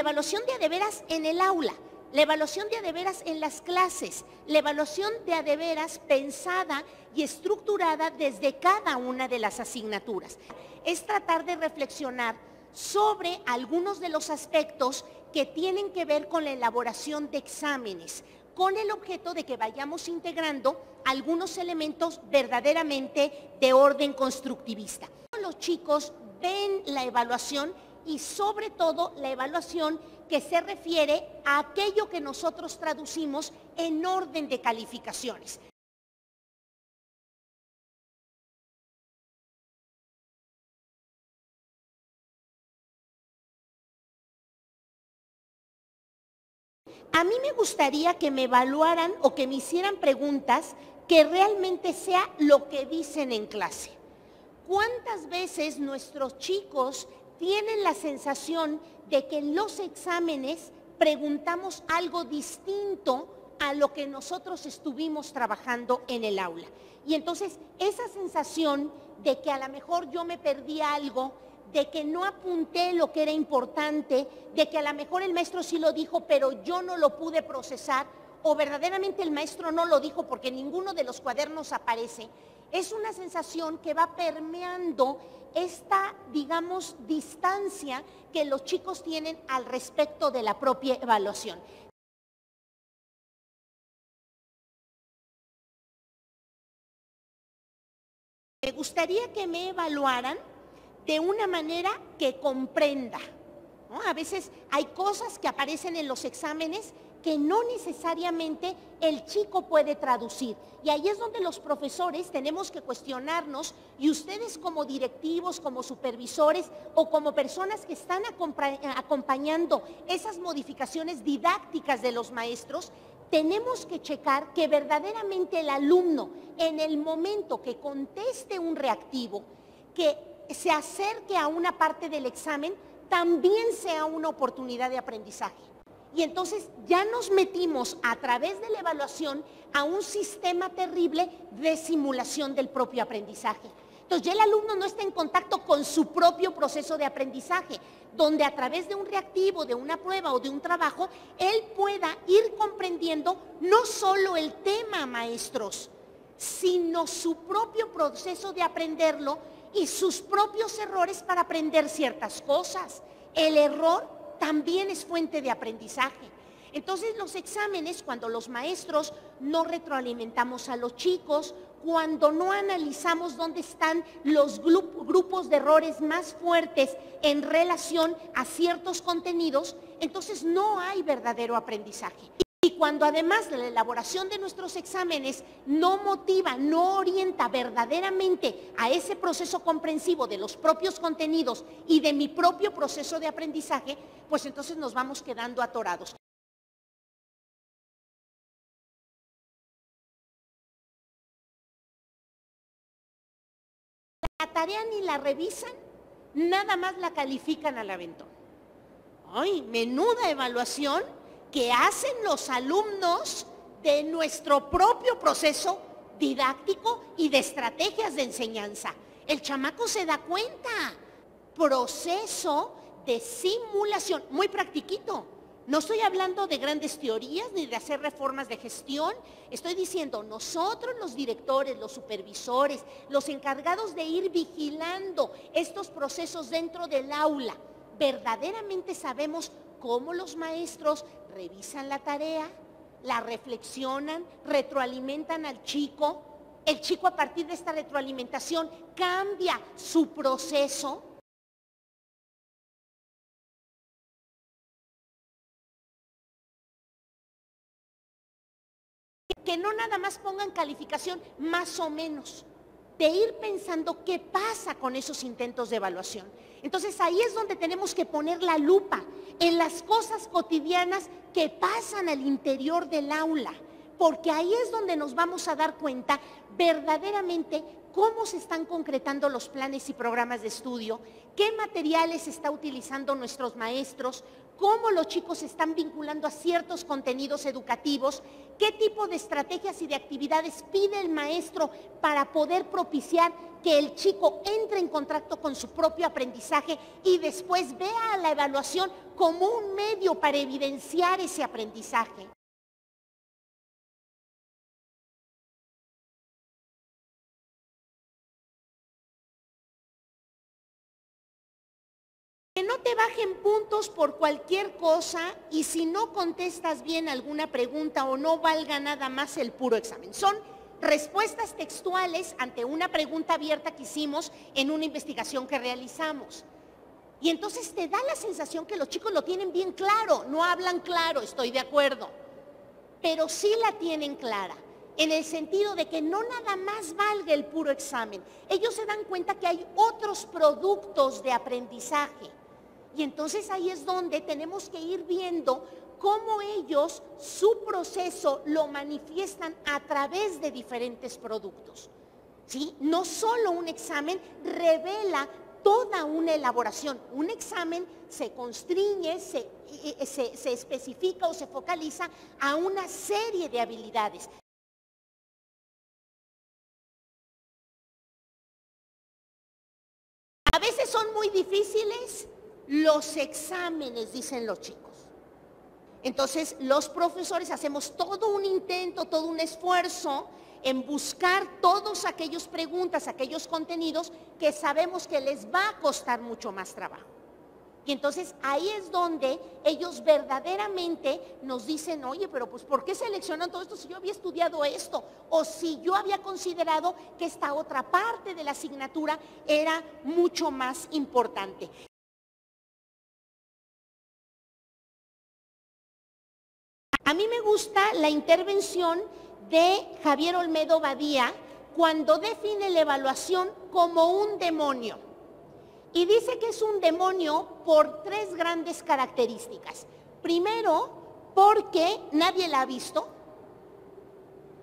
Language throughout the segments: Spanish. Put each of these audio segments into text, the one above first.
evaluación de a de veras en el aula, la evaluación de a de veras en las clases, la evaluación de a de veras pensada y estructurada desde cada una de las asignaturas. Es tratar de reflexionar sobre algunos de los aspectos que tienen que ver con la elaboración de exámenes, con el objeto de que vayamos integrando algunos elementos verdaderamente de orden constructivista. Los chicos ven la evaluación y sobre todo la evaluación que se refiere a aquello que nosotros traducimos en orden de calificaciones. A mí me gustaría que me evaluaran o que me hicieran preguntas que realmente sea lo que dicen en clase. ¿Cuántas veces nuestros chicos tienen la sensación de que en los exámenes preguntamos algo distinto a lo que nosotros estuvimos trabajando en el aula? Y entonces esa sensación de que a lo mejor yo me perdí algo, de que no apunté lo que era importante, de que a lo mejor el maestro sí lo dijo, pero yo no lo pude procesar, o verdaderamente el maestro no lo dijo porque ninguno de los cuadernos aparece, es una sensación que va permeando esta, digamos, distancia que los chicos tienen al respecto de la propia evaluación. Me gustaría que me evaluaran de una manera que comprenda, ¿no? A veces hay cosas que aparecen en los exámenes que no necesariamente el chico puede traducir. Y ahí es donde los profesores tenemos que cuestionarnos, y ustedes como directivos, como supervisores o como personas que están acompañando esas modificaciones didácticas de los maestros, tenemos que checar que verdaderamente el alumno, en el momento que conteste un reactivo, que se acerque a una parte del examen, también sea una oportunidad de aprendizaje. Y entonces ya nos metimos a través de la evaluación a un sistema terrible de simulación del propio aprendizaje. Entonces ya el alumno no está en contacto con su propio proceso de aprendizaje, donde a través de un reactivo, de una prueba o de un trabajo, él pueda ir comprendiendo no solo el tema, maestros, sino su propio proceso de aprenderlo y sus propios errores para aprender ciertas cosas. El error también es fuente de aprendizaje. Entonces los exámenes, cuando los maestros no retroalimentamos a los chicos, cuando no analizamos dónde están los grupos de errores más fuertes en relación a ciertos contenidos, entonces no hay verdadero aprendizaje. Y cuando además la elaboración de nuestros exámenes no motiva, no orienta verdaderamente a ese proceso comprensivo de los propios contenidos y de mi propio proceso de aprendizaje, pues entonces nos vamos quedando atorados. La tarea ni la revisan, nada más la califican al aventón. ¡Ay, menuda evaluación que hacen los alumnos de nuestro propio proceso didáctico y de estrategias de enseñanza! El chamaco se da cuenta. Proceso de simulación, muy practiquito. No estoy hablando de grandes teorías ni de hacer reformas de gestión. Estoy diciendo, nosotros los directores, los supervisores, los encargados de ir vigilando estos procesos dentro del aula, verdaderamente sabemos cómo los maestros revisan la tarea, la reflexionan, retroalimentan al chico. El chico a partir de esta retroalimentación cambia su proceso. Que no nada más pongan calificación más o menos, de ir pensando qué pasa con esos intentos de evaluación. Entonces ahí es donde tenemos que poner la lupa en las cosas cotidianas que pasan al interior del aula, porque ahí es donde nos vamos a dar cuenta verdaderamente cómo se están concretando los planes y programas de estudio, qué materiales está utilizando nuestros maestros, cómo los chicos se están vinculando a ciertos contenidos educativos, qué tipo de estrategias y de actividades pide el maestro para poder propiciar que el chico entre en contacto con su propio aprendizaje y después vea a la evaluación como un medio para evidenciar ese aprendizaje. Que no te bajen puntos por cualquier cosa y si no contestas bien alguna pregunta o no valga nada más el puro examen. Son respuestas textuales ante una pregunta abierta que hicimos en una investigación que realizamos. Y entonces te da la sensación que los chicos lo tienen bien claro, no hablan claro, estoy de acuerdo, pero sí la tienen clara, en el sentido de que no nada más valga el puro examen. Ellos se dan cuenta que hay otros productos de aprendizaje. Y entonces ahí es donde tenemos que ir viendo cómo ellos, su proceso, lo manifiestan a través de diferentes productos. ¿Sí? No solo un examen revela toda una elaboración. Un examen se constriñe, se especifica o se focaliza a una serie de habilidades. A veces son muy difíciles los exámenes, dicen los chicos. Entonces, los profesores hacemos todo un intento, todo un esfuerzo en buscar todas aquellas preguntas, aquellos contenidos que sabemos que les va a costar mucho más trabajo. Y entonces ahí es donde ellos verdaderamente nos dicen, oye, pero pues ¿por qué seleccionan todo esto si yo había estudiado esto? O si yo había considerado que esta otra parte de la asignatura era mucho más importante. A mí me gusta la intervención de Javier Olmedo Badía cuando define la evaluación como un demonio. Y dice que es un demonio por tres grandes características. Primero, porque nadie la ha visto.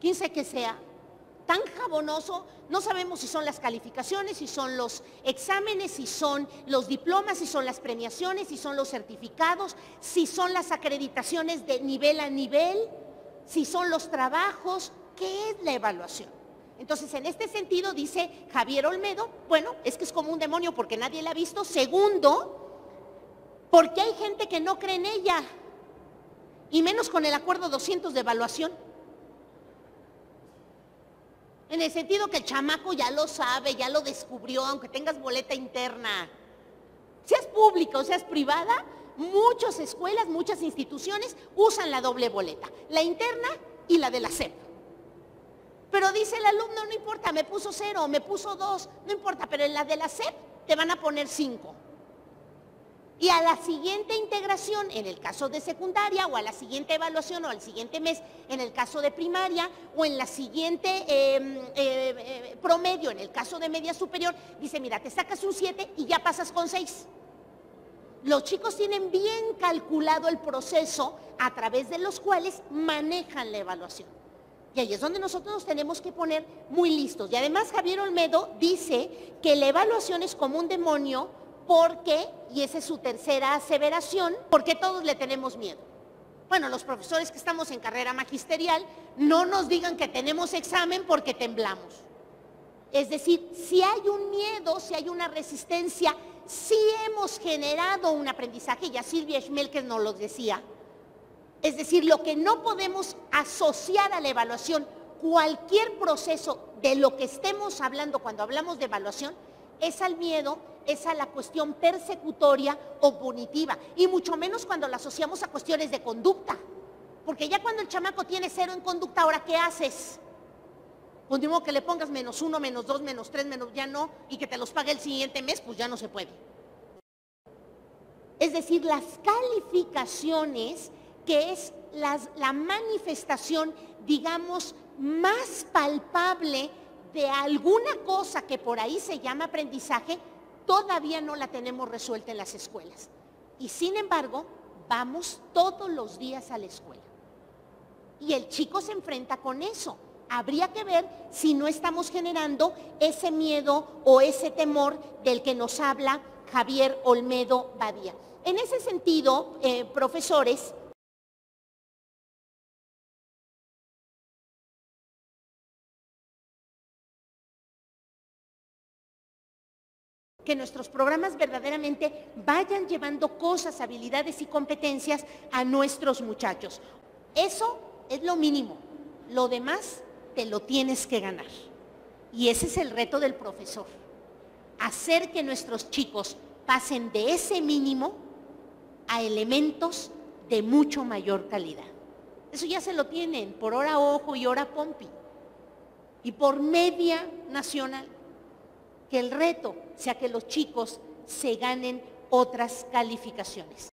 ¿Quién sé que sea? Tan jabonoso, no sabemos si son las calificaciones, si son los exámenes, si son los diplomas, si son las premiaciones, si son los certificados, si son las acreditaciones de nivel a nivel, si son los trabajos. ¿Qué es la evaluación? Entonces, en este sentido, dice Javier Olmedo, bueno, es que es como un demonio porque nadie la ha visto. Segundo, porque hay gente que no cree en ella, y menos con el acuerdo 200 de evaluación. En el sentido que el chamaco ya lo sabe, ya lo descubrió, aunque tengas boleta interna. Seas pública o seas privada, muchas escuelas, muchas instituciones usan la doble boleta, la interna y la de la SEP. Pero dice el alumno, no importa, me puso 0, me puso 2, no importa, pero en la de la SEP te van a poner 5. Y a la siguiente integración, en el caso de secundaria, o a la siguiente evaluación, o al siguiente mes, en el caso de primaria, o en la siguiente promedio, en el caso de media superior, dice, mira, te sacas un 7 y ya pasas con 6. Los chicos tienen bien calculado el proceso a través de los cuales manejan la evaluación. Y ahí es donde nosotros nos tenemos que poner muy listos. Y además Javier Olmedo dice que la evaluación es como un demonio porque, y esa es su tercera aseveración, porque todos le tenemos miedo. Bueno, los profesores que estamos en carrera magisterial, no nos digan que tenemos examen porque temblamos. Es decir, si hay un miedo, si hay una resistencia, si hemos generado un aprendizaje, ya Silvia Schmelkes nos lo decía. Es decir, lo que no podemos asociar a la evaluación, cualquier proceso de lo que estemos hablando cuando hablamos de evaluación, es al miedo, es a la cuestión persecutoria o punitiva, y mucho menos cuando la asociamos a cuestiones de conducta, porque ya cuando el chamaco tiene 0 en conducta, ¿ahora qué haces? Pues de modo que le pongas -1, -2, -3, ya no, y que te los pague el siguiente mes, pues ya no se puede. Es decir, las calificaciones, que es la manifestación, digamos, más palpable de alguna cosa que por ahí se llama aprendizaje, todavía no la tenemos resuelta en las escuelas. Y sin embargo, vamos todos los días a la escuela. y el chico se enfrenta con eso. Habría que ver si no estamos generando ese miedo o ese temor del que nos habla Javier Olmedo Badía. En ese sentido, profesores, que nuestros programas verdaderamente vayan llevando cosas, habilidades y competencias a nuestros muchachos. Eso es lo mínimo. Lo demás te lo tienes que ganar. Y ese es el reto del profesor. Hacer que nuestros chicos pasen de ese mínimo a elementos de mucho mayor calidad. Eso ya se lo tienen por hora ojo y hora pompi. Y por media nacional. Que el reto sea que los chicos se ganen otras calificaciones.